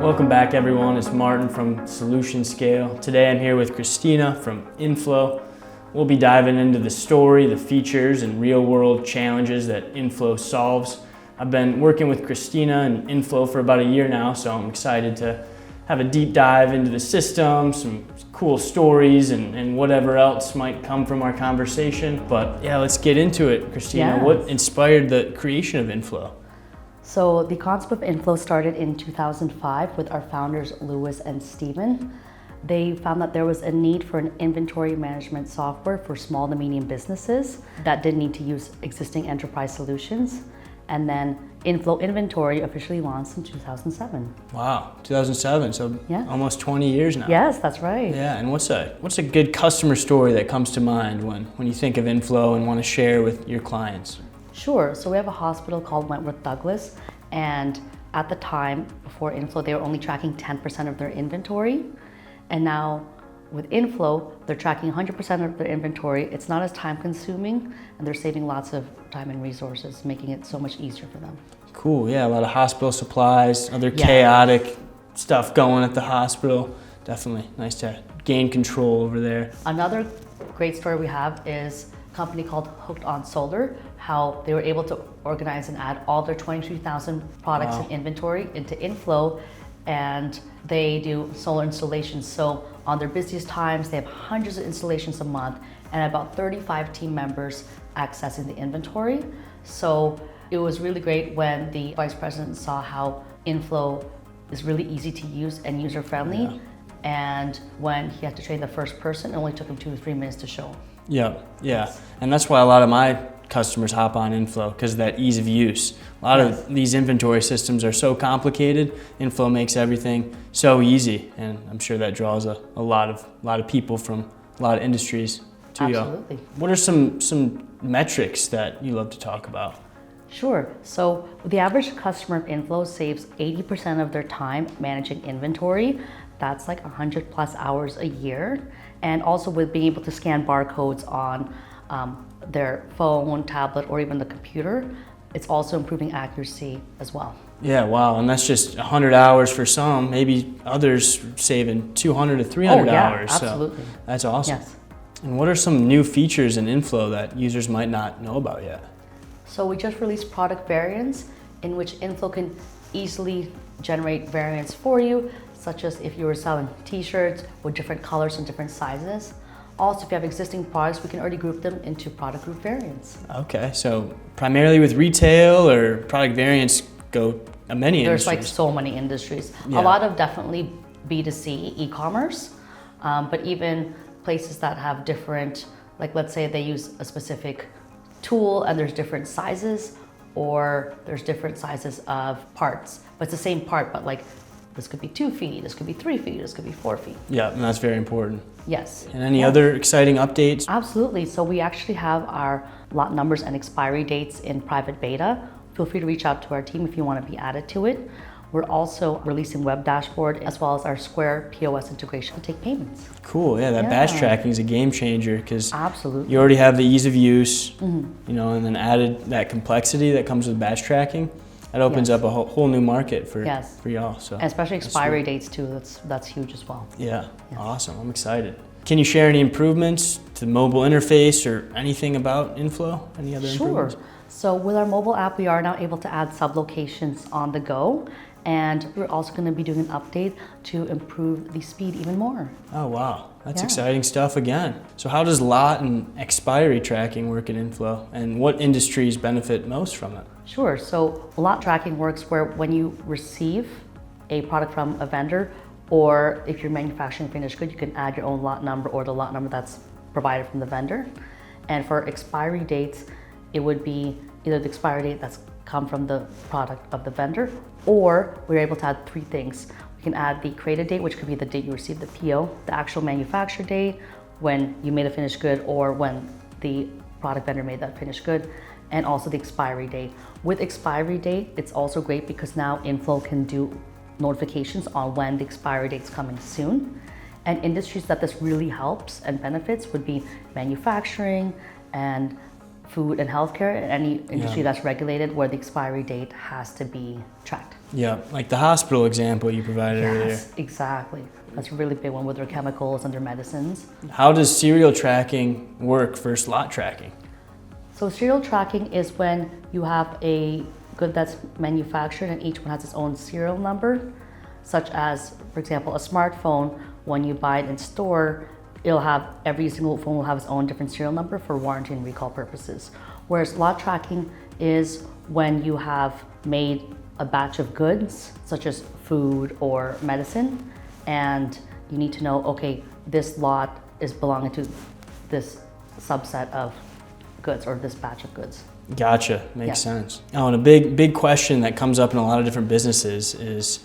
Welcome back everyone, it's Martin from Solution Scale. Today I'm here with Christina from inFlow. We'll be diving into the story, the features, and real-world challenges that inFlow solves. I've been working with Christina and inFlow for about a year now, so I'm excited to have a deep dive into the system, some cool stories, and whatever else might come from our conversation. But yeah, let's get into it. Christina, What inspired the creation of inFlow? So the concept of inFlow started in 2005 with our founders, Louis and Steven. They found that there was a need for an inventory management software for small to medium businesses that didn't need to use existing enterprise solutions. And then inFlow Inventory officially launched in 2007. Wow, 2007, so almost 20 years now. Yes, that's right. Yeah, and what's a good customer story that comes to mind when you think of inFlow and want to share with your clients? Sure, so we have a hospital called Wentworth Douglas, and at the time, before inFlow, they were only tracking 10% of their inventory. And now with inFlow, they're tracking 100% of their inventory. It's not as time consuming, and they're saving lots of time and resources, making it so much easier for them. Cool, yeah, a lot of hospital supplies, other chaotic stuff going at the hospital. Definitely nice to gain control over there. Another great story we have is a company called Hooked on Solar, how they were able to organize and add all their 23,000 products in inventory into inFlow, and they do solar installations. So on their busiest times, they have hundreds of installations a month and about 35 team members accessing the inventory. So it was really great when the vice president saw how inFlow is really easy to use and user-friendly. Yeah. And when he had to train the first person, it only took him 2 to 3 minutes to show. Yeah. And that's why a lot of my customers hop on inFlow, because of that ease of use. A lot of these inventory systems are so complicated. inFlow makes everything so easy, and I'm sure that draws a lot of people from a lot of industries to you. Absolutely. What are some metrics that you love to talk about? Sure. So the average customer of inFlow saves 80% of their time managing inventory. That's like 100 plus hours a year. And also with being able to scan barcodes on their phone, tablet, or even the computer, it's also improving accuracy as well. Yeah, wow, and that's just 100 hours for some, maybe others saving 200 to 300 hours. Absolutely. So that's awesome. Yes. And what are some new features in inFlow that users might not know about yet? So we just released product variants in which inFlow can easily generate variants for you, such as if you were selling t-shirts with different colors and different sizes. Also, if you have existing products, we can already group them into product group variants. Okay, so primarily with retail, or product variants go many There's industries? like so many industries. Yeah. A lot of definitely B2C, e-commerce, but even places that have different, like let's say they use a specific tool and there's different sizes, or there's different sizes of parts, but it's the same part, but like this could be 2 feet, this could be 3 feet, this could be 4 feet. Yeah, and that's very important. Yes. And any other exciting updates? Absolutely. So we actually have our lot numbers and expiry dates in private beta. Feel free to reach out to our team if you want to be added to it. We're also releasing web dashboard as well as our Square POS integration to take payments. Cool, yeah, that batch tracking is a game changer, because you already have the ease of use, and then added that complexity that comes with batch tracking. That opens up a whole new market for y'all. So especially expiry dates too. That's huge as well. Yeah, awesome. I'm excited. Can you share any improvements to the mobile interface or anything about inFlow? Any other improvements? So with our mobile app, we are now able to add sub-locations on the go. And we're also going to be doing an update to improve the speed even more. Oh, wow. That's exciting stuff again. So how does lot and expiry tracking work in inFlow, and what industries benefit most from it? Sure. So lot tracking works where when you receive a product from a vendor, or if you're manufacturing finished good, you can add your own lot number or the lot number that's provided from the vendor. And for expiry dates, it would be either the expiry date that's come from the product of the vendor, or we're able to add 3 things. We can add the created date, which could be the date you received the PO, the actual manufacture date, when you made a finished good, or when the product vendor made that finished good, and also the expiry date. With expiry date, it's also great because now inFlow can do notifications on when the expiry date's coming soon. And industries that this really helps and benefits would be manufacturing and food and healthcare, and any industry that's regulated where the expiry date has to be tracked. Yeah, like the hospital example you provided earlier. Yes, exactly. That's a really big one with their chemicals and their medicines. How does serial tracking work versus lot tracking? So serial tracking is when you have a good that's manufactured and each one has its own serial number, such as, for example, a smartphone. When you buy it in store, every single phone will have its own different serial number for warranty and recall purposes. Whereas lot tracking is when you have made a batch of goods, such as food or medicine, and you need to know, okay, this lot is belonging to this subset of goods or this batch of goods. Gotcha, makes sense. Oh, and a big question that comes up in a lot of different businesses is,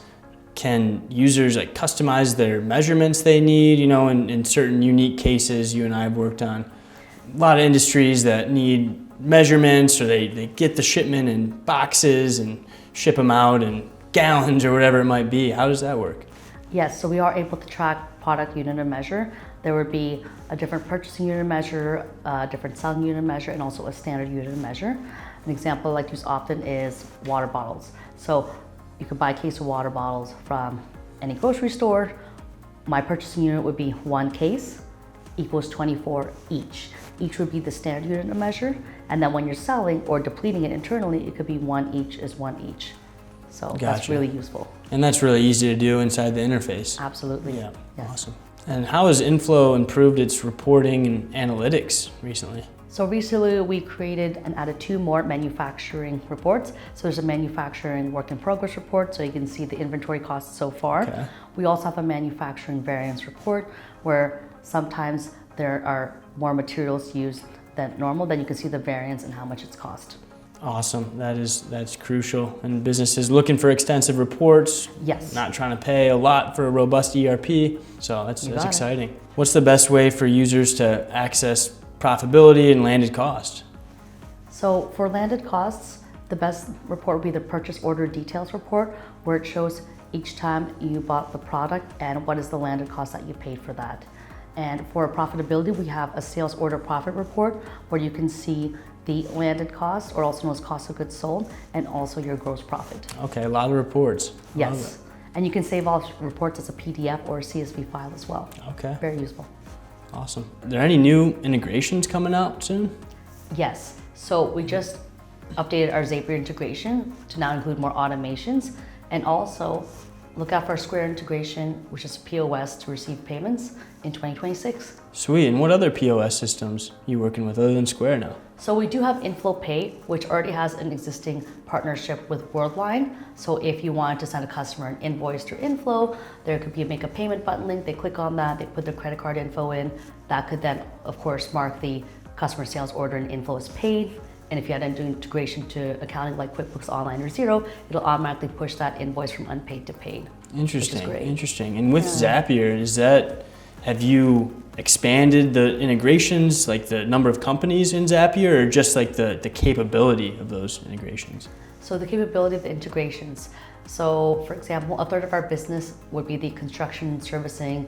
can users like customize their measurements they need, in certain unique cases you and I have worked on. A lot of industries that need measurements, or they get the shipment in boxes and ship them out in gallons or whatever it might be. How does that work? Yes, so we are able to track product unit of measure. There would be a different purchasing unit of measure, a different selling unit of measure, and also a standard unit of measure. An example I like to use often is water bottles. So you could buy a case of water bottles from any grocery store. My purchasing unit would be 1 case equals 24 each. Each would be the standard unit of measure. And then when you're selling or depleting it internally, it could be 1 each is 1 each. So that's really useful. And that's really easy to do inside the interface. Absolutely. Yeah, yes. Awesome. And how has inFlow improved its reporting and analytics recently? So recently we created and added 2 more manufacturing reports. So there's a manufacturing work in progress report, so you can see the inventory costs so far. Okay. We also have a manufacturing variance report where sometimes there are more materials used than normal, then you can see the variance and how much it's cost. Awesome, that's crucial. And businesses looking for extensive reports, yes, not trying to pay a lot for a robust ERP, so that's exciting. What's the best way for users to access profitability and landed cost? So for landed costs, the best report would be the purchase order details report, where it shows each time you bought the product and what is the landed cost that you paid for that. And for profitability, we have a sales order profit report where you can see the landed cost, or also known as cost of goods sold, and also your gross profit. Okay, a lot of reports. Yes, and you can save all reports as a PDF or a CSV file as well. Okay. Very useful. Awesome. Are there any new integrations coming out soon? Yes, so we just updated our Zapier integration to now include more automations, and also look out for our Square integration, which is POS to receive payments in 2026. Sweet, and what other POS systems are you working with other than Square now? So we do have inFlow Pay, which already has an existing partnership with Worldline. So if you want to send a customer an invoice through inFlow, there could be a make a payment button link. They click on that, they put their credit card info in. That could then, of course, mark the customer sales order and inFlow as paid. And if you had an integration to accounting like Quickbooks Online or Xero, it'll automatically push that invoice from unpaid to paid. Interesting, interesting. And with Zapier, have you expanded the integrations, like the number of companies in Zapier, or just like the capability of those integrations? So the capability of the integrations. So for example, 1/3 of our business would be the construction, servicing,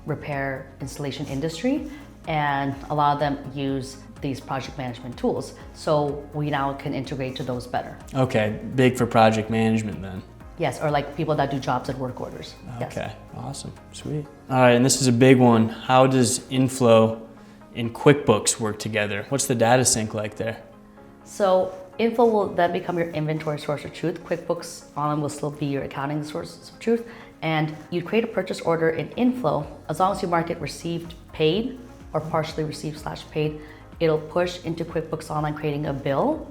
repair, installation industry. And a lot of them use these project management tools. So we now can integrate to those better. Okay, big for project management then. Yes, or like people that do jobs and work orders. Okay, awesome, sweet. All right, and this is a big one. How does inFlow and Quickbooks work together? What's the data sync like there? So inFlow will then become your inventory source of truth. Quickbooks Online will still be your accounting source of truth. And you create a purchase order in inFlow, as long as you mark it received, paid, or partially received / paid, it'll push into Quickbooks Online, creating a bill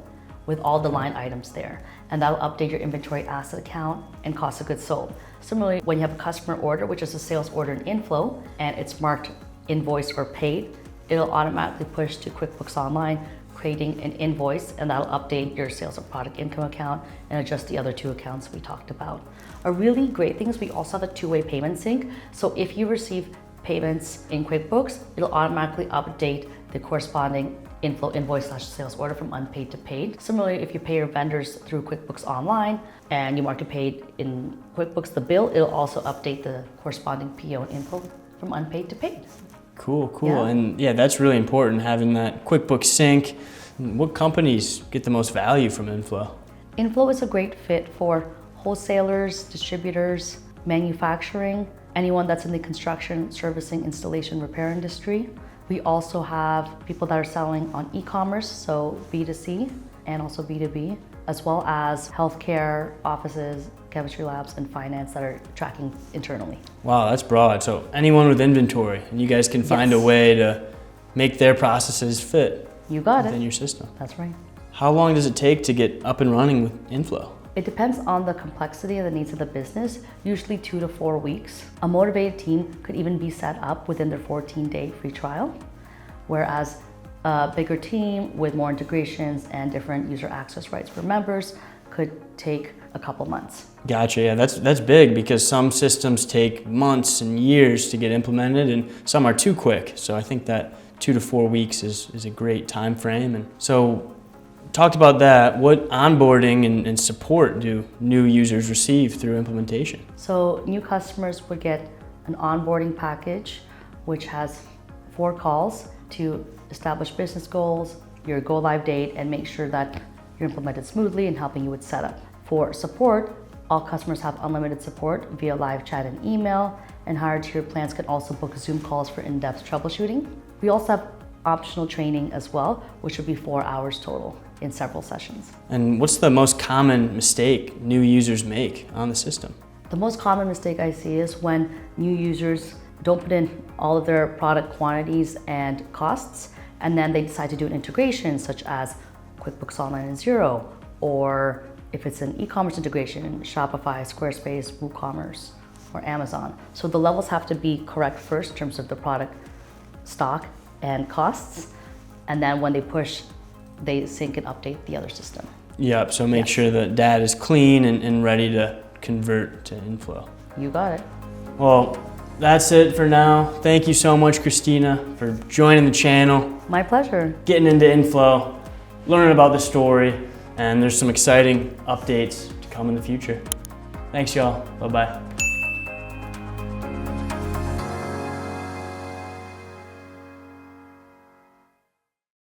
with all the line items there. And that'll update your inventory asset account and cost of goods sold. Similarly, when you have a customer order, which is a sales order in inFlow, and it's marked invoice or paid, it'll automatically push to Quickbooks Online, creating an invoice, and that'll update your sales or product income account and adjust the other 2 accounts we talked about. A really great thing is we also have a 2-way payment sync. So if you receive payments in Quickbooks, it'll automatically update the corresponding inFlow invoice / sales order from unpaid to paid. Similarly, if you pay your vendors through Quickbooks Online and you mark it paid in Quickbooks, the bill, it'll also update the corresponding PO and info from unpaid to paid. Cool. And that's really important, having that Quickbooks sync. What companies get the most value from inFlow? inFlow is a great fit for wholesalers, distributors, manufacturing, anyone that's in the construction, servicing, installation, repair industry. We also have people that are selling on e-commerce, so B2C and also B2B, as well as healthcare, offices, chemistry labs, and finance that are tracking internally. Wow, that's broad. So anyone with inventory, and you guys can find a way to make their processes fit You got within it. your system. That's right. How long does it take to get up and running with inFlow? It depends on the complexity and the needs of the business, usually 2 to 4 weeks. A motivated team could even be set up within their 14-day free trial, whereas a bigger team with more integrations and different user access rights for members could take a couple months. Gotcha, yeah, that's big because some systems take months and years to get implemented and some are too quick. So I think that 2 to 4 weeks is a great time frame. And so talked about that, what onboarding and support do new users receive through implementation? So new customers would get an onboarding package, which has 4 calls to establish business goals, your go live date, and make sure that you're implemented smoothly and helping you with setup. For support, all customers have unlimited support via live chat and email, and higher tier plans can also book Zoom calls for in-depth troubleshooting. We also have optional training as well, which would be 4 hours total in several sessions. And what's the most common mistake new users make on the system? The most common mistake I see is when new users don't put in all of their product quantities and costs, and then they decide to do an integration such as QuickBooks Online and Xero, or if it's an e-commerce integration, Shopify, Squarespace, WooCommerce, or Amazon. So the levels have to be correct first in terms of the product stock and costs, and then when they push, they sync and update the other system. Yep, so make sure that data is clean and ready to convert to inFlow. You got it. Well, that's it for now. Thank you so much, Christina, for joining the channel, My pleasure. getting into inFlow, learning about the story, and there's some exciting updates to come in the future. Thanks, y'all. Bye-bye.